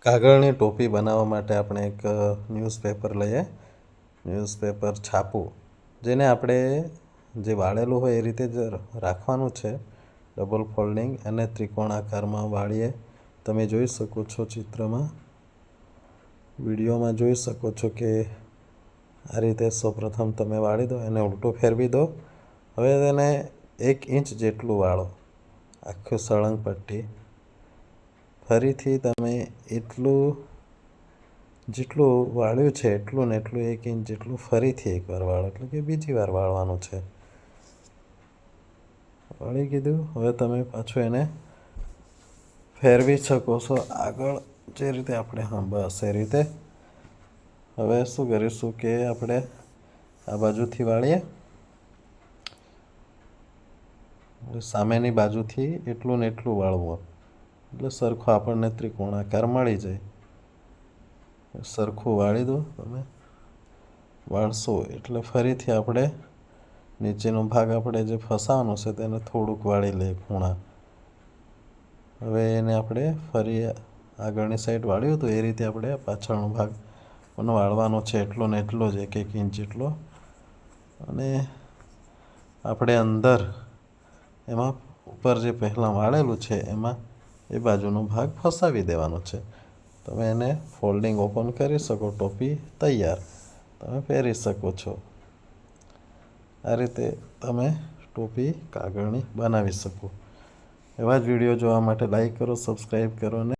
કાગળની ટોપી બનાવવા માટે આપણે એક ન્યૂઝપેપર લઈએ. ન્યૂઝપેપર છાપવું, જેને આપણે જે વાળેલું હોય એ રીતે જ રાખવાનું છે. ડબલ ફોલ્ડિંગ અને ત્રિકોણ આકારમાં વાળીએ. તમે જોઈ શકો છો ચિત્રમાં, વિડીયોમાં જોઈ શકો છો કે આ રીતે સૌપ્રથમ તમે વાળી દો, એને ઉલટું ફેરવી દો. હવે તેને 1 ઇંચ જેટલું વાળો, આખું સળંગ પટ્ટી. ફરીથી તમે જેટલું વાળ્યું છે એટલું ને એટલું 1 ઇંચ જેટલું ફરીથી એકવાર વાળો, એટલે કે બીજી વાર વાળવાનું છે. વાળી કીધું. હવે તમે પાછું એને ફેરવી શકો છો આગળ જે રીતે આપણે, બસ એ રીતે. હવે શું કરીશું કે આપણે આ બાજુથી વાળીએ, સામેની બાજુથી એટલું ને એટલું વાળવું, એટલે સરખો આપણને ત્રિકોણાકાર મળી જાય. સરખું વાળી દો. તમે વાળશો એટલે ફરીથી આપણે નીચેનો ભાગ આપણે જે ફસાવાનો છે તેને થોડુંક વાળી લઈએ ખૂણા. હવે એને આપણે ફરી આગળની સાઈડ વાળ્યું હતું એ રીતે આપણે પાછળનો ભાગ પણ વાળવાનો છે, એટલો ને એટલો જ 1 ઇંચ જેટલો. અને આપણે અંદર એમાં ઉપર જે પહેલાં વાળેલું છે એમાં એ બાજુનો ભાગ ફસાવી દેવાનો છે. તમે એને ફોલ્ડિંગ ઓપન કરી શકો. ટોપી તૈયાર, તમે પહેરી શકો છો. આ રીતે તમે ટોપી કાગળની બનાવી શકો. એવા જ વિડીયો જોવા માટે લાઈક કરો, સબસ્ક્રાઈબ કરો અને